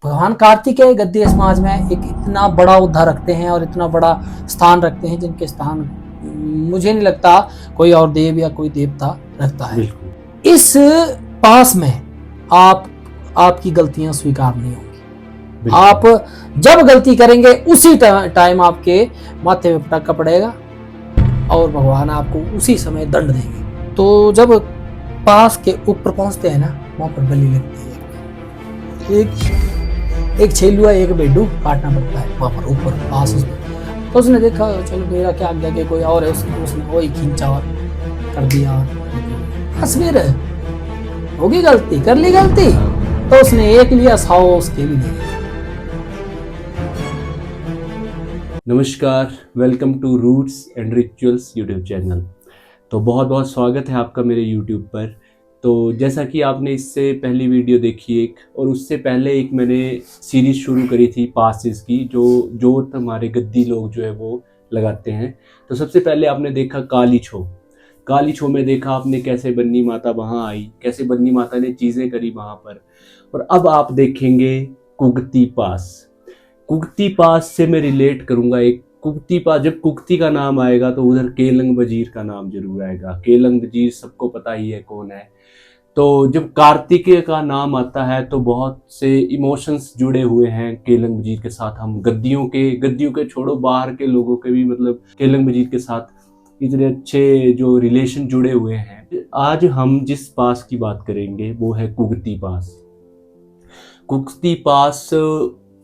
भगवान कार्तिकेय गद्दी समाज में एक इतना बड़ा ओहदा रखते हैं और इतना बड़ा स्थान रखते हैं जिनके स्थान मुझे नहीं लगता कोई और देव या कोई देवता रखता है। इस पास में आपकी गलतियां स्वीकार नहीं होंगी। आप जब गलती करेंगे उसी टाइम आपके माथे पे पटाखा पड़ेगा और भगवान आपको उसी समय दंड देंगे। तो जब पास के ऊपर पहुंचते हैं ना, वहां पर बलि लगती है। एक छेलुआ एक बेडू काटना पड़ता है वहां पर ऊपर पास उसमें। तो उसने देखा चलो मेरा क्या आज्ञा के कोई और है, उसने वही खींचा और कर दिया। तस्वीर होगी गलती, कर ली गलती तो उसने एक लिया 100 उसके भी नहीं। नमस्कार, welcome to roots and rituals YouTube channel. तो बहुत बहुत स्वागत है आपका मेरे यूट्यूब पर। तो जैसा कि आपने इससे पहली वीडियो देखी एक, और उससे पहले एक मैंने सीरीज़ शुरू करी थी पासेस की, जो हमारे गद्दी लोग जो है वो लगाते हैं। तो सबसे पहले आपने देखा काली छो में देखा आपने कैसे बन्नी माता वहाँ आई, कैसे बन्नी माता ने चीज़ें करी वहाँ पर। और अब आप देखेंगे कुगती पास से मैं रिलेट करूँगा एक कुगती पास। जब कुगती का नाम आएगा तो उधर केलंग वजीर का नाम जरूर आएगा। केलंग वजीर सबको पता ही है कौन है। तो जब कार्तिकेय का नाम आता है तो बहुत से इमोशंस जुड़े हुए हैं केलंग वजीर के साथ। हम गद्दियों के छोड़ो, बाहर के लोगों के भी मतलब केलंग वजीर के साथ इतने अच्छे जो रिलेशन जुड़े हुए हैं। आज हम जिस पास की बात करेंगे वो है कुगती पास।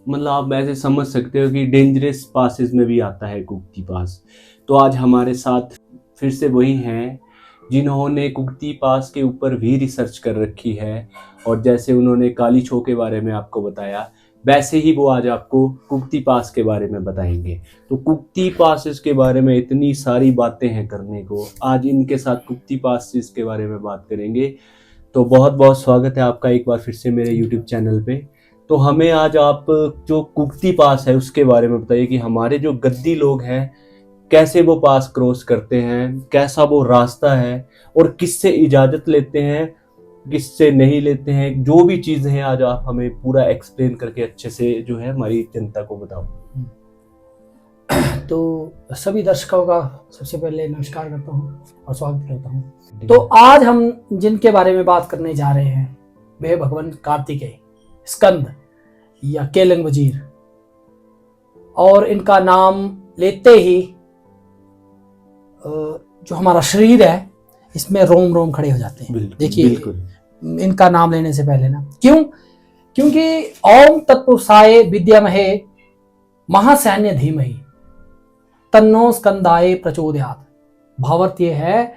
मतलब आप ऐसे समझ सकते हो कि डेंजरस पासेस में भी आता है कुगती पास। तो आज हमारे साथ फिर से वही हैं जिन्होंने कुगती पास के ऊपर भी रिसर्च कर रखी है, और जैसे उन्होंने काली छो के बारे में आपको बताया वैसे ही वो आज आपको कुगती पास के बारे में बताएंगे। तो कुगती पासेस के बारे में इतनी सारी बातें हैं करने को, आज इनके साथ कुगती पासेस के बारे में बात करेंगे। तो बहुत बहुत स्वागत है आपका एक बार फिर से मेरे यूट्यूब चैनल पे। तो हमें आज आप जो कुगती पास है उसके बारे में बताइए कि हमारे जो गद्दी लोग हैं कैसे वो पास क्रॉस करते हैं, कैसा वो रास्ता है, और किससे इजाज़त लेते हैं, किससे नहीं लेते हैं। जो भी चीज़ें हैं आज आप हमें पूरा एक्सप्लेन करके अच्छे से जो है हमारी जनता को बताओ। तो सभी दर्शकों का सबसे पहले नमस्कार करता हूँ और स्वागत करता हूँ। तो आज हम जिनके बारे में बात करने जा रहे हैं वे भगवान कार्तिकेय, स्कंद या केलंग वजीर। और इनका नाम लेते ही जो हमारा शरीर है इसमें रोम रोम खड़े हो जाते हैं। देखिए इनका नाम लेने से पहले ना, क्योंकि ओम तत्पुरुषाय विद्महे महासैन्य धीमहि तन्नो स्कंदाय प्रचोदयात्। भावार्थ ये है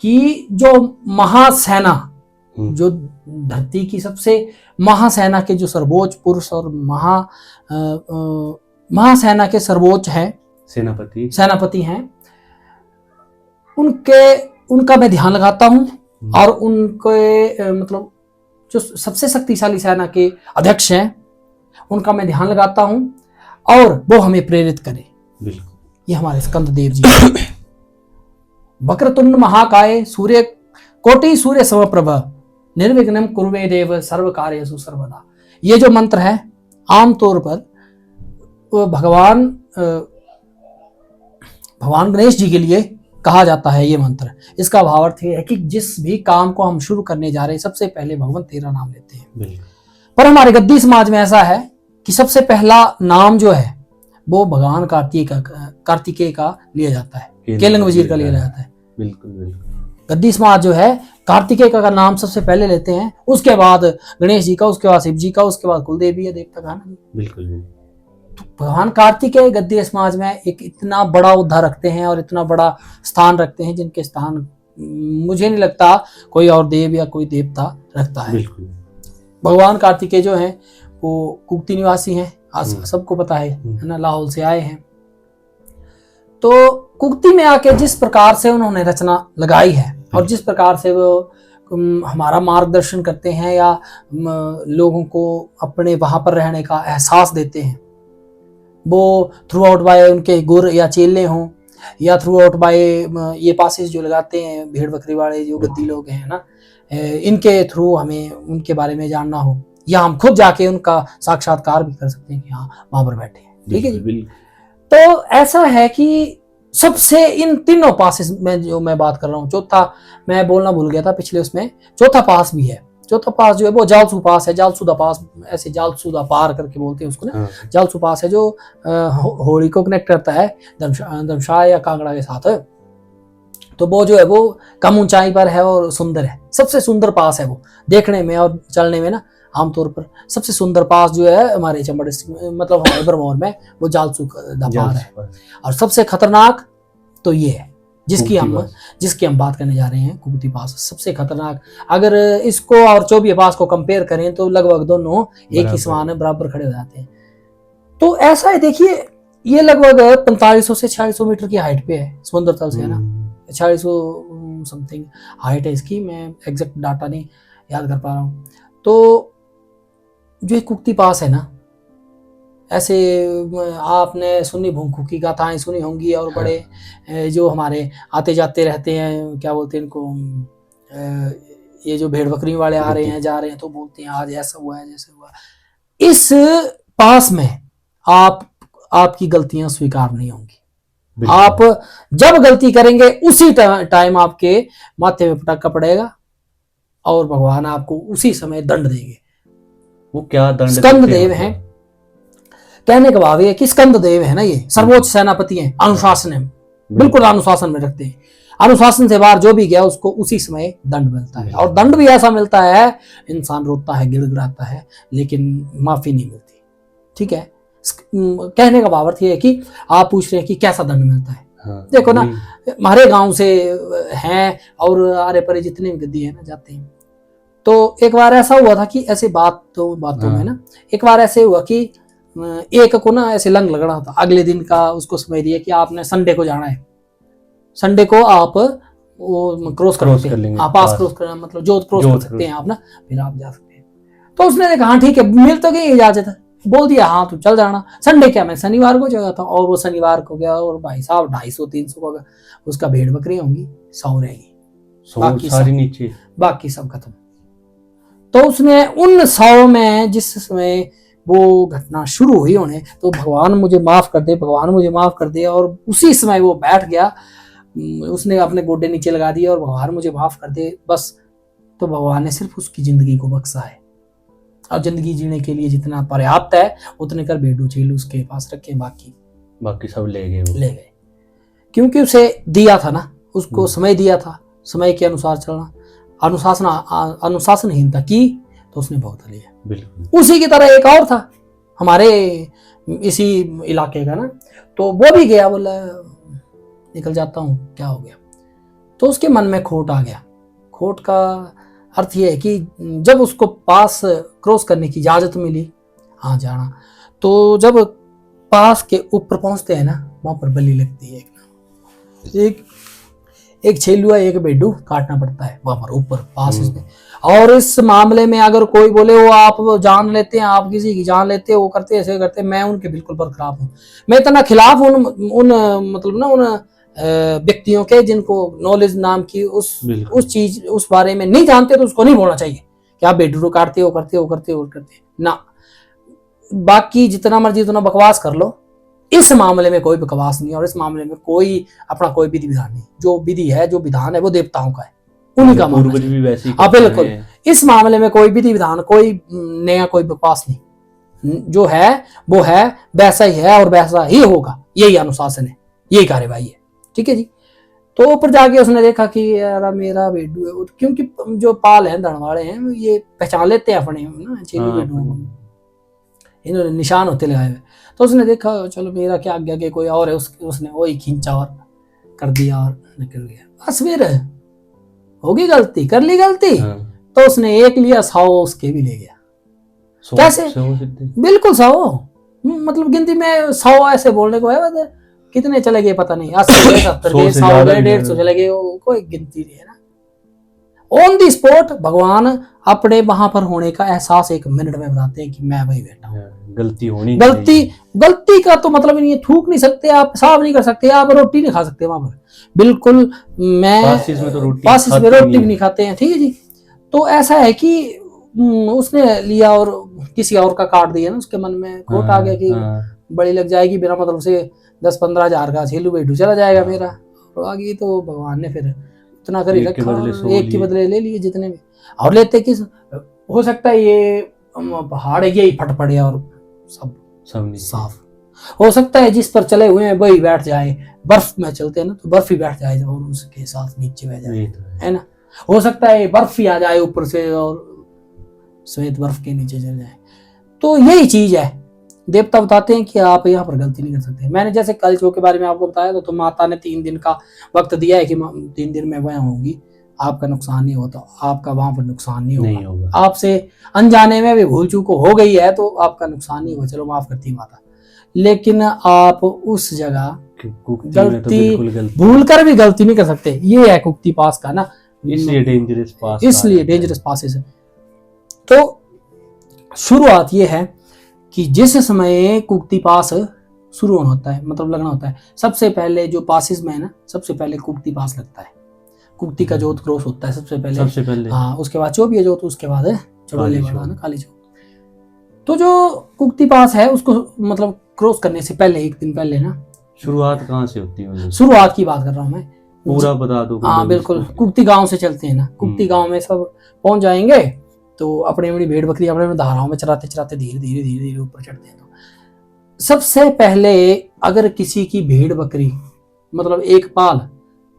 कि जो महासेना, जो धरती की सबसे महासेना के जो सर्वोच्च पुरुष और महासेना के सर्वोच्च हैं, सेनापति हैं, उनका मैं ध्यान लगाता हूँ। और उनके मतलब जो सबसे शक्तिशाली सेना के अध्यक्ष हैं उनका मैं ध्यान लगाता हूँ और वो हमें प्रेरित करे। ये हमारे स्कंद देव जी। वक्रतुंड महाकाय सूर्य कोटि सूर्य समप्रभ निर्विघ्नं कुर्वे देव सर्व कार्येषु सर्वदा। ये जो मंत्र है आमतौर पर भगवान गणेश जी के लिए कहा जाता है। ये मंत्र, इसका भावार्थ ये है कि जिस भी काम को हम शुरू करने जा रहे हैं सबसे पहले भगवान तेरा नाम लेते हैं। पर हमारे गद्दी समाज में ऐसा है कि सबसे पहला नाम जो है वो भगवान कार्तिकेय का लिया जाता है, केलंग वजीर का लिया जाता है। बिल्कुल। गद्दी समाज जो है कार्तिकेय का नाम सबसे पहले लेते हैं, उसके बाद गणेश जी का, उसके बाद शिव जी का, उसके बाद कुलदेवी या देवता का। बिल्कुल। तो भगवान कार्तिकेय गद्दी समाज में एक इतना बड़ा ओहदा रखते हैं और इतना बड़ा स्थान रखते हैं जिनके स्थान मुझे नहीं लगता कोई और देव या कोई देवता रखता है। भगवान कार्तिकेय जो हैं वो कुगती निवासी हैं, आज सबको पता है ना, लाहौल से आए हैं। तो कुगती में आके जिस प्रकार से उन्होंने रचना लगाई है और जिस प्रकार से वो हमारा मार्गदर्शन करते हैं या लोगों को अपने वहां पर रहने का एहसास देते हैं, वो थ्रू आउट बाय उनके गुर या चेले हों या थ्रू आउट बाय ये पासेस जो लगाते हैं भेड़ बकरी वाले जो गद्दी लोग हैं ना, इनके थ्रू हमें उनके बारे में जानना हो, या हम खुद जाके उनका साक्षात्कार भी कर सकते हैं कि हाँ वहां पर बैठे हैं। ठीक है जी। तो ऐसा है कि सबसे इन तीनों पासेस में जो मैं बात कर रहा हूँ, चौथा मैं बोलना भूल गया था पिछले उसमें, चौथा पास भी है। चौथा पास जो है वो जालसू पास है, जालसूदा पास, ऐसे जालसूदा पार करके बोलते हैं उसको ना। जालसू पास है जो होली को कनेक्ट करता है दमशाह या कांगड़ा के साथ। तो वो जो है वो कम ऊंचाई पर है और सुंदर है, सबसे सुंदर पास है वो देखने में और चलने में ना। आमतौर पर सबसे सुंदर पास जो है हमारे चंबा डिस्ट्रिक्ट में, मतलब हमारे भरमौर में, वो जालसू पार है। और सबसे खतरनाक तो ये है जिसकी हम बात करने जा रहे हैं, कुगती पास सबसे खतरनाक। अगर इसको और चौबिया पास को कंपेयर करें तो लगभग दोनों एक ही समान है, बराबर खड़े हो जाते हैं। तो ऐसा है, देखिए ये लगभग 4500 से 4600 मीटर की हाइट पे है समुद्र तल से, है ना। 4600 समथिंग हाइट है इसकी, मैं एग्जैक्ट डाटा नहीं याद कर पा रहा हूँ। तो जो कुगती पास है ना, ऐसे आपने सुनी भूखुकी गाथाएं सुनी होंगी, और बड़े जो हमारे आते जाते रहते हैं, क्या बोलते हैं इनको, ये जो भेड़ बकरी वाले आ रहे हैं जा रहे हैं तो बोलते हैं आज ऐसा हुआ है जैसे हुआ। इस पास में आपकी गलतियां स्वीकार नहीं होंगी। आप जब गलती करेंगे उसी टाइम आपके माथे में पटक्का पड़ेगा और भगवान आपको उसी समय दंड देंगे। वो क्या दंड? स्कंद देव है, कहने का भाव है कि स्कंद देव है ना, ये सर्वोच्च सेनापति हैं, अनुशासन है, बिल्कुल अनुशासन में रखते हैं। अनुशासन से बाहर जो भी गया उसको उसी समय दंड मिलता है, और दंड भी ऐसा मिलता है इंसान रोता है, गिड़गिड़ाता है, लेकिन माफी नहीं मिलती। ठीक है, कहने का भावार्थ ये है कि आप पूछ रहे हैं कि कैसा दंड मिलता है। हाँ, देखो ना, हमारे गांव से हैं और आरे परे जितने भी गद्दी है ना जाते हैं। तो एक बार ऐसा हुआ था कि ऐसे बातों में ना, एक बार ऐसे हुआ कि एक को ना ऐसे लंग लग रहा था, अगले दिन का उसको समझ दिया कि आपने संडे को जाना है, संडे को आप वो क्रॉस कर लेंगे, आप पास क्रॉस करना, मतलब जोत क्रॉस कर सकते हैं आप ना, फिर आप जा सकते हैं। तो उसने देखा हाँ ठीक है, मिल तो गई इजाजत, बोल दिया हाँ तो चल जाना। संडे क्या, मैं शनिवार को जगह था, और वो शनिवार को गया, और भाई साहब 250-300 का उसका भेड़ बकरी होंगी, 100 रहेगी, बाकी सारी नीचे, बाकी सब खत्म। तो उसने उन 100 में जिस समय वो घटना शुरू हुई होने, तो भगवान मुझे माफ कर दे, भगवान मुझे माफ कर दे, और उसी समय वो बैठ गया, उसने अपने गोडे नीचे लगा दिए और भगवान मुझे माफ कर दे, बस। तो भगवान ने सिर्फ उसकी जिंदगी को बख्शा है, और जिंदगी जीने के लिए जितना पर्याप्त है उतने कर भेड़ू चील उसके पास रखे, बाकी सब ले गए, क्योंकि उसे दिया था ना, उसको समय दिया था, समय के अनुसार चलना, अनुशासनहीनता की तो उसने भुगत लिया। बिल्कुल उसी की तरह एक और था हमारे इसी इलाके का ना, तो वो भी गया, बोला निकल जाता हूँ, क्या हो गया। तो उसके मन में खोट आ गया। खोट का अर्थ ये है कि जब उसको पास क्रॉस करने की इजाजत मिली, हाँ जाना, तो जब पास के ऊपर पहुंचते हैं ना, वहां पर बलि लगती है, एक छेलुआ एक बेडू काटना पड़ता है वहां पर ऊपर पास में। और इस मामले में अगर कोई बोले वो आप जान लेते हैं, आप किसी की जान लेते हैं, वो करते ऐसे करते, मैं उनके बिल्कुल बरखिलाफ हूँ। मैं इतना खिलाफ उन मतलब ना उन व्यक्तियों के जिनको नॉलेज नाम की उस चीज उस बारे में नहीं जानते, तो उसको नहीं बोलना चाहिए कि आप बेडू काटते हो, करते ना। बाकी जितना मर्जी उतना बकवास कर लो, इस मामले में कोई बकवास नहीं, और इस मामले में कोई अपना कोई विधि विधान नहीं। जो विधि है, जो विधान है, वो देवताओं का है, उन्हीं का मामला है। बिल्कुल, इस मामले में कोई विधि विधान, कोई नया, कोई बकवास नहीं, जो है वो है, वैसा ही है और वैसा ही होगा। यही अनुशासन है, यही कार्यवाही है। ठीक है जी। तो ऊपर जाके उसने देखा कि यार मेरा बेडू है, क्योंकि जो पाल है धड़वाड़े हैं, ये पहचान लेते हैं अपने ना चेली बेडू, इन्होंने निशान होते लगाए हुए। तो उसने देखा चलो मेरा क्या आगे आगे कोई और है, उसने वही खींचा और कर दिया और निकल गया। बस फिर होगी गलती, कर ली गलती, तो उसने एक लिया, 100 उसके भी ले गया। कैसे? बिल्कुल 100, मतलब गिनती में 100 ऐसे बोलने को है, कितने चले गए पता नहीं, 80 गए, 70 गए, 100 गए, 150 चले गए, कोई गिनती नहीं है ना। ऑन दी स्पॉट भगवान अपने वहां पर होने का एहसास 1 मिनट में बताते हैं कि मैं वही बैठा हूँ। गलती का तो मतलब नहीं, थूक नहीं सकते आप, पेशाब नहीं कर सकते आप, रोटी नहीं खा सकते वहां पर, बिल्कुल। मैं पासिस में रोटी भी नहीं खाते हैं। ठीक है जी। तो ऐसा है कि उसने लिया और किसी और का काट दिया ना, उसके मन में खोट आ गया कि बड़ी लग जाएगी, बिना मतलब से 10-15 हजार का छेलू बेटू चला जाएगा मेरा। और आगे तो भगवान ने फिर उतना कर ही रखा, एक के बदले ले लिए जितने भी। और लेते किस, हो सकता है ये पहाड़ यही फट पड़े और सब साफ। हो सकता है जिस पर चले हुए हैं वही बैठ जाए, बर्फ में चलते हैं ना तो बर्फ ही बैठ जाए और उसके साथ नीचे बह जाए, है ना। हो सकता है बर्फ ही आ जाए ऊपर से और श्वेत बर्फ के नीचे चल जाए। तो यही चीज है, देवता बताते हैं कि आप यहाँ पर गलती नहीं कर सकते। मैंने जैसे कलचो के बारे में आपको बताया तो माता ने 3 दिन का वक्त दिया है कि 3 दिन में वह होंगी, आपका नुकसान नहीं होता, आपका वहां पर नुकसान नहीं होगा। आपसे अनजाने में भी भूल चूक हो गई है तो आपका नुकसान नहीं होगा, चलो माफ करती माता। लेकिन आप उस जगह गलती भूल कर भी गलती नहीं कर सकते। ये है कुक्ति पास का ना, इसलिए डेंजरस पासेस है। तो शुरुआत ये है कि जिस समय कुक्ति पास शुरू होता है, मतलब लगना होता है, सबसे पहले जो पासिस में है ना, सबसे पहले कुक्ति पास लगता है। कुक्ति का जोत क्रॉस होता है सबसे पहले। हाँ, उसके बाद चौबीय जोत, उसके बाद चढ़ोले वाला ना काली जोत। तो जो कुक्ति पास है उसको मतलब क्रॉस करने से पहले, एक दिन पहले ना, शुरुआत कहाँ से होती है? शुरुआत की बात कर रहा हूँ मैं, पूरा बता दो। हाँ बिल्कुल, कुक्ति गांव से चलते हैं ना। कुक्ति गांव में सब पहुंच जाएंगे तो अपनी अपनी भेड़ बकरी अपने धाराओं में चराते चराते धीरे धीरे ऊपर चढ़ते हैं। तो सबसे पहले अगर किसी की भेड़ बकरी मतलब एक पाल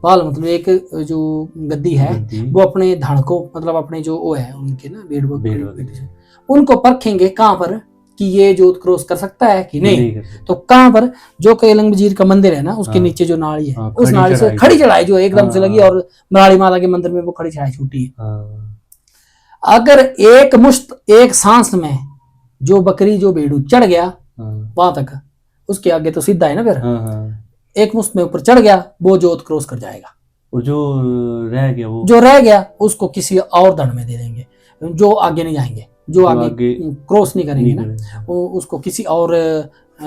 मतलब एक जो गद्दी है वो अपने धड़ को मतलब अपने जो वो है उनके ना भेड़ बकरी उनको परखेंगे कहाँ पर कि ये जोत क्रॉस कर सकता है कि नहीं। तो कहाँ पर, जो केलंग वजीर का मंदिर है ना उसके नीचे जो नाली है, उस नाली से खड़ी चढ़ाई जो एकदम से लगी और मराड़ी माता के मंदिर में वो खड़ी चढ़ाई छूटी है। अगर एक मुश्त एक सांस में जो बकरी जो भेड़ू चढ़ गया वहां तक, उसके आगे तो सीधा है ना, फिर एक मुश्त में ऊपर चढ़ गया वो जोत क्रॉस कर जाएगा। जो रह गया उसको किसी और धड़ में दे देंगे, जो आगे नहीं जाएंगे, जो आगे क्रॉस नहीं करेंगे ना, उसको किसी और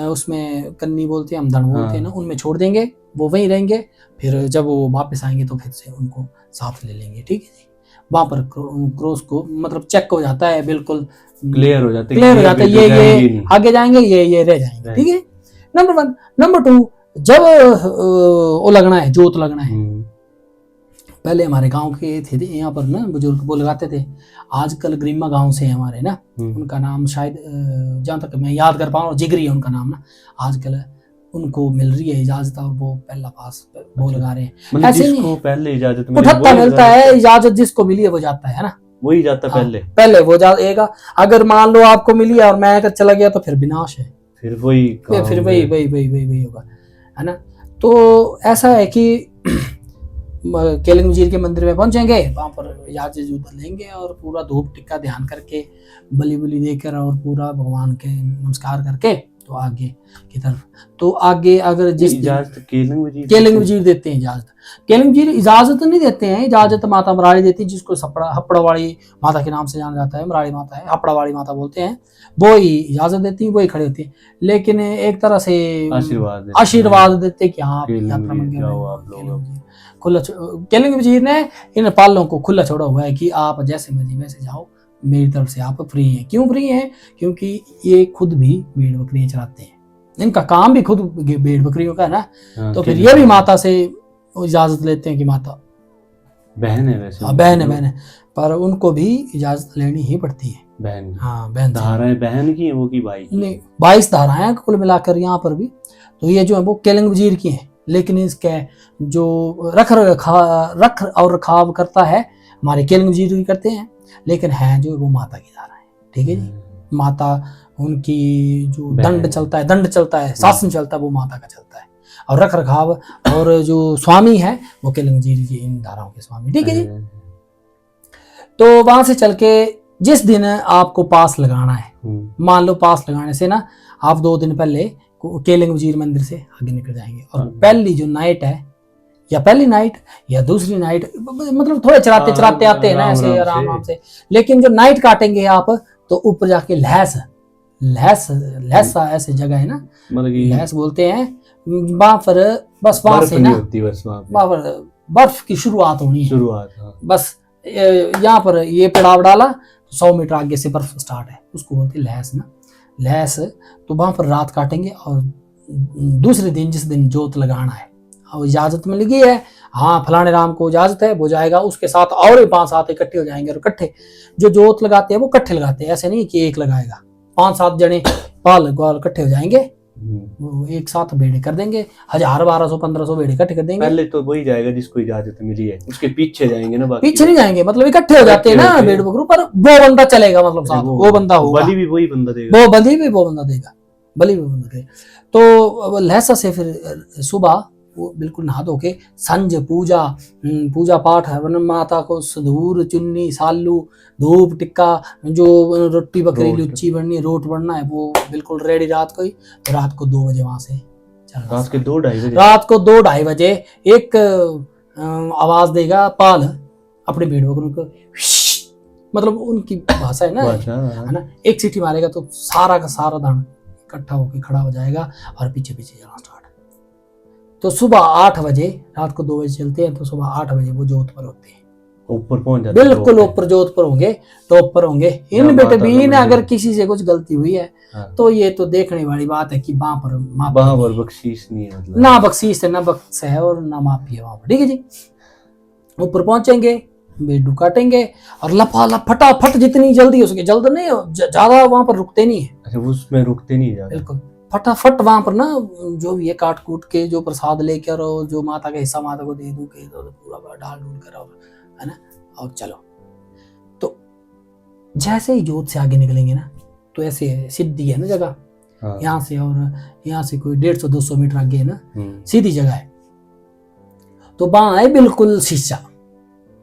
उसमें कन्नी बोलते हैं हम, धड़ बोलते हैं ना, उनमें छोड़ देंगे, वो वहीं रहेंगे। फिर जब वो वापस आएंगे तो फिर से उनको साथ ले लेंगे, ठीक है जी। वहां पर क्रॉस को मतलब चेक हो जाता है, बिल्कुल क्लियर हो जाता है, ये आगे जाएंगे, ये रह जाएंगे, ठीक है। नंबर 1। नंबर 2, जब वो लगना है, जोत लगना है, पहले हमारे गांव के थे यहाँ पर ना बुजुर्ग वो लगाते थे। आजकल ग्रीमा गांव से हमारे ना, उनका नाम शायद जहाँ तक मैं याद कर पाऊँ जिगरी है उनका नाम ना, आजकल उनको मिल रही है इजाजत और वो पहला पास वो लगा रहे हैं। मतलब ऐसे जिसको पहले इजाजत मिलता है, इजाजत जिसको मिली है वो जाता है ना, वही जाता पहले वो जाएगा। अगर मान लो आपको मिली है और मैं अगर चला गया तो फिर विनाश है, फिर वही होगा, है ना। तो ऐसा है कि केलंग वजीर के मंदिर में पहुंचेंगे, वहां पर इजाजत लेंगे और पूरा धूप टिक्का ध्यान करके बलि देकर और पूरा भगवान के नमस्कार करके तो आगे की तरफ। तो आगे अगर जिस इजाजत केलंग वजीर देते हैं इजाजत, केलंग वजीर इजाजत नहीं देते हैं, इजाजत माता मराड़ी देती है, जिसको हपड़ा वाली माता के नाम से जाना जाता है, मराड़ी माता है, हपड़ा वाली माता बोलते हैं, वो ही इजाजत देती है, वो ही खड़े होती है। लेकिन एक तरह से आशीर्वाद देते कि हाँ यात्रा में खुला, केलंग वजीर ने इन पालों को खुला छोड़ा हुआ है कि आप जैसे मर्जी वैसे जाओ, मेरी तरफ से आप फ्री हैं। क्यों फ्री हैं? क्योंकि ये खुद भी भेड़ बकरियां चराते हैं, इनका काम भी खुद भेड़ बकरियों का है ना। तो फिर ये भी माता से इजाजत लेते हैं कि माता बहन है, वैसे बहन है, पर उनको भी इजाजत लेनी ही पड़ती है। बहन, हाँ बहन, धाराएं बहन की है वो की भाई की? नहीं, 22 धाराएं हैं कुल मिलाकर यहाँ पर भी। तो ये जो है वो केलंग वजीर की है, लेकिन इसके जो रख और रखाव करता है हमारे केलंग वजीर की करते हैं, लेकिन है जो वो माता की धारा है, ठीक है जी। माता उनकी जो दंड चलता है, शासन चलता है, वो माता का चलता है, और रख रखाव और जो स्वामी है वो केलंग वजीर की इन धाराओं के स्वामी, ठीक है जी। तो वहां से चल के जिस दिन आपको पास लगाना है, मान लो पास लगाने से ना आप 2 दिन पहले केलंग वजीर मंदिर से आगे निकल जाएंगे, और पहली जो नाइट है, या पहली नाइट या दूसरी नाइट, मतलब थोड़े चराते आते हैं ना ऐसे आराम से, लेकिन जो नाइट काटेंगे आप तो ऊपर जाके लहस ऐसे जगह है ना, लहस बोलते हैं, वहां पर बस वहां से ना वहां पर बर्फ की शुरुआत होनी है, बस यहाँ पर ये पड़ाव डाला 100 मीटर आगे से बर्फ स्टार्ट है, उसको बोलते हैं लहस ना, लहस। तो वहां पर रात काटेंगे और दूसरे दिन जिस दिन जोत लगाना है, और इजाजत मिल गई है, हाँ फलाने राम को इजाजत है, वो जाएगा, उसके साथ और भी 5-7 इकट्ठे हो जाएंगे, और इकट्ठे जो जोत लगाते हैं वो इकट्ठे लगाते हैं, ऐसे नहीं कि एक लगाएगा, 5-7 जने पाल ग्वाल इकट्ठे हो जाएंगे, वो एक साथ बेड़े कर देंगे, 1000, 1200, 1500 बेड़े इकट्ठे कर देंगे। पहले तो वही जाएगा जिसको इजाजत मिली है, उसके पीछे जाएंगे ना, बाकी पीछे नहीं जाएंगे, मतलब इकट्ठे हो जाते हैं ना बेड़ बकरू पर, वो बंदा चलेगा, मतलब साथ वो बंदा होगा, बलि भी वही बंदा देगा, वो बलि भी वो बंदा देगा, बलि भी वो बंदा देगा। तो लहसा से फिर सुबह वो बिल्कुल नहा धो के संज पूजा पाठ है, वन माता को सिंदूर, चुन्नी, सालू, धूप, टिक्का, जो रोटी बकरी लुच्ची बननी है, रोट बनना है, वो बिल्कुल रेडी रात को ही। तो रात को 2 बजे वहां से रात के 2-2:30 बजे, रात को 2-2:30 बजे एक आवाज देगा पाल अपने भेड़ बकरों को, मतलब उनकी भाषा है ना, एक सीटी मारेगा तो सारा का सारा दाना इकट्ठा होकर खड़ा हो जाएगा और पीछे पीछे जाना स्टार्ट। तो सुबह 8 बजे, रात को 2 बजे चलते हैं, तो सुबह 8 बजे वो जोत पर होते हैं, ऊपर पहुंच जाते हैं, बिल्कुल ऊपर जोत पर होंगे, टॉप पर होंगे। इन बिटवीन अगर किसी से कुछ गलती हुई है तो ये तो देखने वाली बात है कि वहां पर बख्शीश नहीं है, मतलब ना बख्शीश है, ना बख्श है और ना माफी है वहां पर, ठीक है जी। ऊपर पहुंचेंगे, बेडू काटेंगे और लफालफ फटाफट जितनी जल्दी हो सके, जल्द नहीं, ज्यादा वहां पर रुकते नहीं है। अच्छा, उसमें रुकते नहीं ज्यादा, बिल्कुल फटाफट वहां पर ना जो भी है काट कूट के जो प्रसाद लेकर, और जो माता का हिस्सा माता को दे दूं के, तो पूरा डाल डूल कर, और है ना, और चलो। तो जैसे ही जोत से आगे निकलेंगे ना, तो ऐसे सीधी है ना जगह, यहाँ से, और यहाँ से कोई 150-200 मीटर आगे है ना, सीधी जगह है। तो वहां है बिल्कुल शीशा,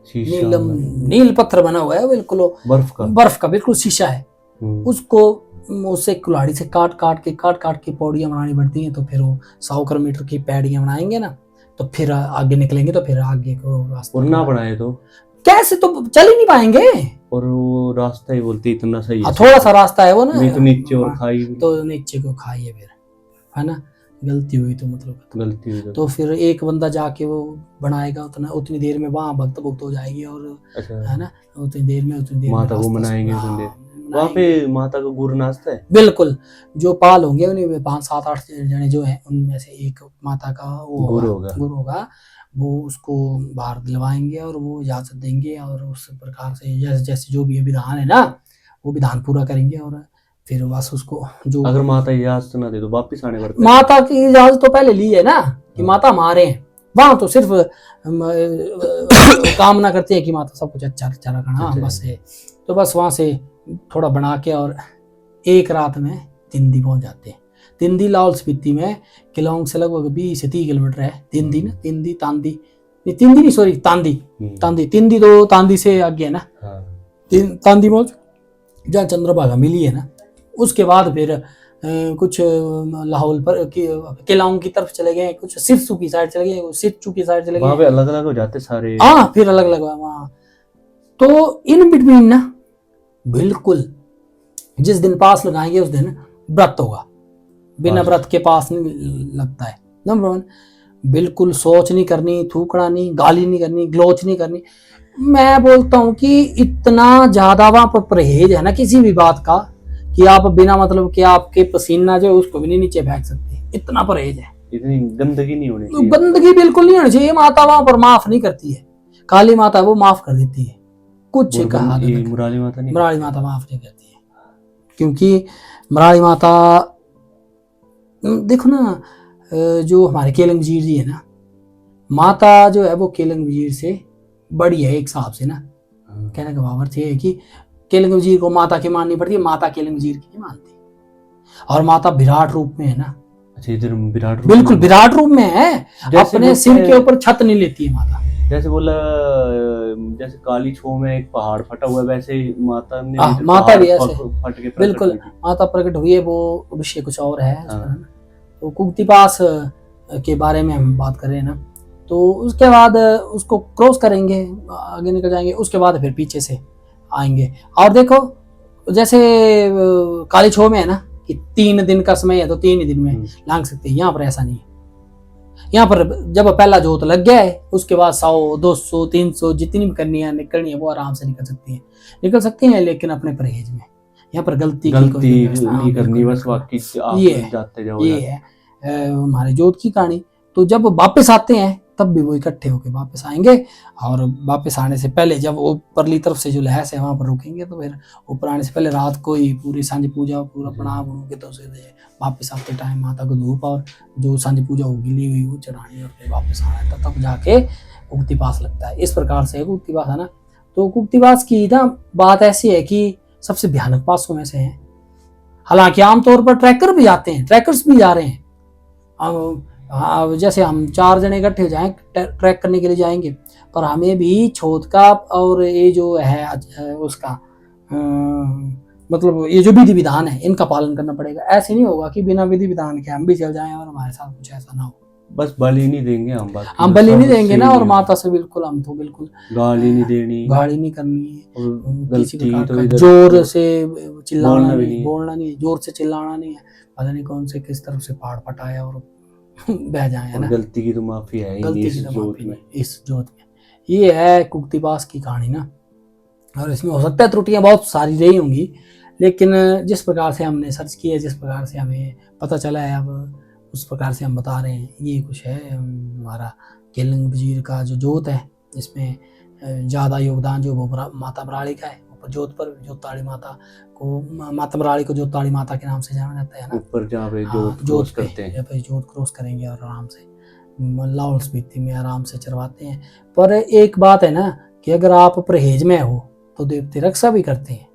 नील पत्थर बना हुआ है, बिल्कुल बर्फ का बिल्कुल शीशा है। उसको उसे कुल्हाड़ी से काट काट के पौड़ियां बनानी पड़ती हैं। तो फिर वो 100 मीटर की पैड़ियां बनाएंगे ना, तो फिर आगे निकलेंगे, तो फिर आगे को रास्ता, और ना बनाए तो कैसे, तो चल ही नहीं पाएंगे। और वो रास्ता ही बोलते इतना सही है, थोड़ा सा रास्ता है वो ना, नहीं तो नीचे और खाई, तो नीचे को खाइए फिर, है ना, गलती हुई तो मतलब गलती हुई तो फिर एक बंदा जाके वो बनाएगा, उतनी देर में वहाँ भक्त हो जाएगी, और है ना, उतनी देर में माता को मनाएंगे, वहाँ पे माता का गुरु नाचता है। बिल्कुल, जो पाल होंगे उन्हीं 5-7-8 जने जो हैं, उनमें से एक माता का वो गुरु होगा, वो उसको बाहर दिलवाएंगे और वो इजाजत देंगे, और उस प्रकार से जैसे जो भी विधान है ना, वो विधान पूरा करेंगे। और फिर बस उसको, जो अगर माता इजाजत ना दे तो वापिस आने पड़ता है। माता की इजाजत तो पहले ली है ना, कि माता मारे हैं, वहां तो सिर्फ कामना करते हैं कि माता सब कुछ अच्छा रखना, बस है। तो बस वहां से थोड़ा बना के, और एक रात में तिंदी पहुंच जाते हैं। तिंदी लाहौल स्पीति में किलोंग से लगभग 20 से 30 किलोमीटर है। तिंदी ना, तिंदी तो तांदी से आगे है ना, तांदी पहुंच जहाँ चंद्रभागा मिली है ना, उसके बाद फिर कुछ लाहौल पर केलांग की तरफ चले गए, कुछ सिरसू की साइड चले गए, सिरचू की साइड चले गए, वहां पे अलग अलग हो जाते सारे, हाँ फिर अलग अलग वहां। तो इन बिटवीन ना, बिल्कुल जिस दिन पास लगाएंगे उस दिन व्रत होगा, बिना व्रत के पास नहीं लगता है। नंबर 1, बिल्कुल सोच नहीं करनी, थूकना नहीं, गाली नहीं करनी, ग्लोच नहीं करनी। मैं बोलता हूँ कि इतना ज्यादा वहां पर परहेज है ना किसी भी बात का, कि आप बिना मतलब कि आपके पसीना जो है उसको भी नहीं नीचे फेंक सकते, इतना परहेज है। इतनी गंदगी नहीं होनी चाहिए, गंदगी बिल्कुल नहीं होनी चाहिए। माता वहां पर माफ नहीं करती है, काली माता वो माफ कर देती है, कुछ कहा, मुरारी माता माफ नहीं करती है, क्योंकि मुरारी माता देखो ना, जो हमारे केलंग वजीर जी है ना, माता जो है वो केलंग वजीर से बड़ी है एक हिसाब से ना। कहने का भाव अर्थ ये है कि केलंग वजीर को माता की माननी पड़ती है, माता केलंग वजीर की नहीं मानती। और माता विराट रूप में है ना, अच्छा इधर विराट रूप, बिल्कुल विराट रूप में है, अपने सिर के ऊपर छत नहीं लेती है माता। जैसे बोला, जैसे काली छो में एक पहाड़ फटा हुआ है, वैसे माता ने माता भी ऐसे फट के बिल्कुल माता प्रकट हुई है। वो विषय कुछ और है। तो कुक्ति पास के बारे में हम बात कर रहे हैं ना, तो उसके बाद उसको क्रॉस करेंगे, आगे निकल जाएंगे, उसके बाद फिर पीछे से आएंगे। और देखो जैसे काली छो में है ना कि 3 दिन का समय है, तो 3 ही दिन में लांग सकते हैं। यहाँ पर ऐसा नहीं है, यहाँ पर जब पहला जोत लग गया है उसके बाद 100 200 300 जितनी भी करनी है निकलनी है वो आराम से निकल सकती हैं, लेकिन अपने परहेज में। यहाँ पर गलती की कोई नहीं करनी, बस बाकी आप जाते जाओ। ये है हमारे जोत की कहानी। तो जब वापस आते हैं तब भी वो इकट्ठे होकर वापस आएंगे, और वापस आने से पहले जब वो परली तरफ से जो लहस है वहां पर रुकेंगे, तो फिर ऊपर आने से पहले रात को ही पूरी सांझ पूजा पूरा प्रणाम के तो वापस आते टाइम माता को धूप और जो सांझ पूजा होगी ली हुई वो चढ़ानी और फिर वापस आना है, तब जाके कुक्तिपास लगता है। इस प्रकार से कुक्तिपास है ना। तो कुक्तिपास की ना बात ऐसी है कि सबसे भयानक पासों में से है। हालांकि आमतौर पर ट्रैकर भी जाते हैं, ट्रैकर्स भी जा रहे हैं। जैसे हम 4 जने इकट्ठे जाएं ट्रैक करने के लिए जाएंगे, पर हमें भी छोट का और ये जो है उसका मतलब ये जो विधि विधान है इनका पालन करना पड़ेगा। ऐसे नहीं होगा कि बिना विधि विधान के हम भी चल जाएं और हमारे साथ कुछ ऐसा ना हो। बस बलि नहीं देंगे हम बलि नहीं देंगे ना, और माता से बिल्कुल हम तो बिल्कुल गाली नहीं देनी, गाली नहीं करनी है, गलती तो जोर से चिल्लाना नहीं, बोलना नहीं, जोर से चिल्लाना नहीं है, पता नहीं कौन से किस तरफ से पहाड़ पटाया और बह जाए, है ना। गलती की तो माफी है इस जोत में। ये है कुक्तिपास की कहानी ना। और इसमें हो सकता है त्रुटियां बहुत सारी रही होंगी, लेकिन जिस प्रकार से हमने सर्च किया, जिस प्रकार से हमें पता चला है, अब उस प्रकार से हम बता रहे हैं। ये कुछ है हमारा केलंग वजीर का जो जोत है, इसमें ज़्यादा योगदान जो माता मराड़ी का है। ऊपर जोत पर जोताड़ी माता को, माता मराड़ी को जोताड़ी माता के नाम से जाना जाता है ना। ऊपर जहाँ पे जोत करते हैं, जोत क्रॉस करेंगे और आराम से लाहौल स्पीति में आराम से चरवाते हैं। पर एक बात है ना कि अगर आप परहेज में हो तो देवते रक्षा भी करते हैं।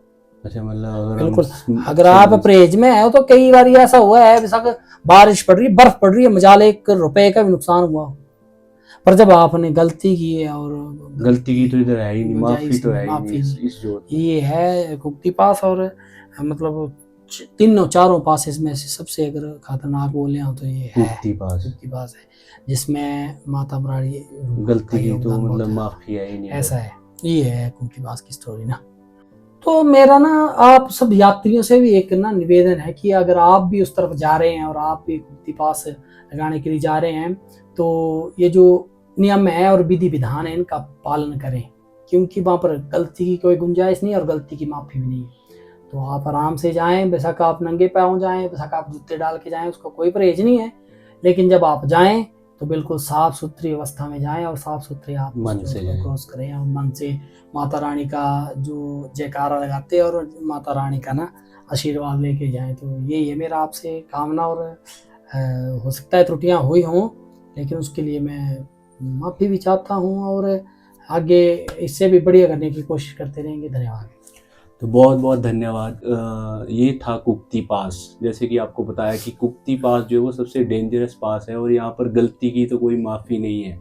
अच्छा, मतलब बिल्कुल अगर आप परहेज में हो तो कई बार ऐसा हुआ है, बेशक बारिश पड़ रही है, बर्फ पड़ रही है, मजाल 1 रुपए का भी नुकसान हुआ, पर जब आपने गलती की है और गलती की तो इधर है ही नहीं, माफी तो है ही नहीं इस जोत। ये है कुक्तिपास। और मतलब तीनों चारों पासेस में से सबसे अगर खतरनाक बोले हो तो ये है कुक्तिपास है, जिसमें माता मराड़ी गलती की तो मतलब माफी है ही नहीं। ऐसा है, ये है कुक्तिपास की स्टोरी ना। तो मेरा ना आप सब यात्रियों से भी एक ना निवेदन है कि अगर आप भी उस तरफ जा रहे हैं और आप भी कुक्तिपास लगाने के लिए जा रहे हैं, तो ये जो नियम है और विधि विधान है इनका पालन करें, क्योंकि वहाँ पर गलती की कोई गुंजाइश नहीं और गलती की माफी भी नहीं है। तो आप आराम से जाएं, बेशक आप नंगे पैरों जाएं, बेशक आप जूते डाल के जाएं, उसका कोई परहेज नहीं है, लेकिन जब आप जाएं तो बिल्कुल साफ सुथरी अवस्था में जाएं और साफ सुथरे आप मन से क्रॉस करें और मन से माता रानी का जो जयकारा लगाते हैं और माता रानी का ना आशीर्वाद लेके जाएं। तो यही है मेरा आपसे कामना। और हो सकता है त्रुटियां हुई हों, लेकिन उसके लिए मैं माफ़ी भी चाहता हूं और आगे इससे भी बढ़िया करने की कोशिश करते रहेंगे। धन्यवाद। तो बहुत बहुत धन्यवाद। ये था कुक्तिपास। जैसे कि आपको बताया कि कुक्तिपास जो है वो सबसे डेंजरस पास है और यहाँ पर गलती की तो कोई माफ़ी नहीं है।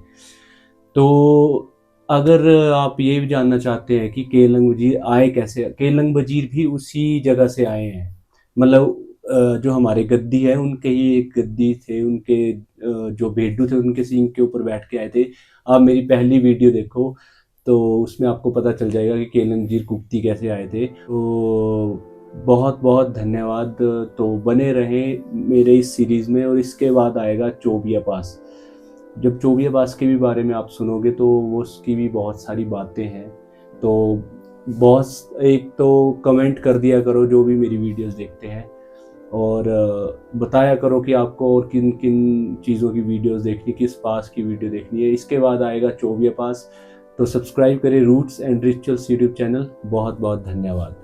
तो अगर आप ये भी जानना चाहते हैं कि केलंग वजीर आए कैसे, केलंग वजीर भी उसी जगह से आए हैं। मतलब जो हमारे गद्दी है उनके ही एक गद्दी थे, उनके जो भेडू थे उनके सींग के ऊपर बैठ के आए थे। आप मेरी पहली वीडियो देखो तो उसमें आपको पता चल जाएगा कि केलंग वजीर कुक्ति कैसे आए थे। तो बहुत बहुत धन्यवाद। तो बने रहें मेरे इस सीरीज़ में। और इसके बाद आएगा चोबिया पास। जब चोबिया पास के भी बारे में आप सुनोगे तो वो उसकी भी बहुत सारी बातें हैं। तो बहुत एक तो कमेंट कर दिया करो जो भी मेरी वीडियोस देखते हैं, और बताया करो कि आपको और किन किन चीज़ों की वीडियोस देखनी, किस पास की वीडियो देखनी है। इसके बाद आएगा चोबिया पास। तो सब्सक्राइब करें roots and rituals YouTube channel. बहुत बहुत धन्यवाद।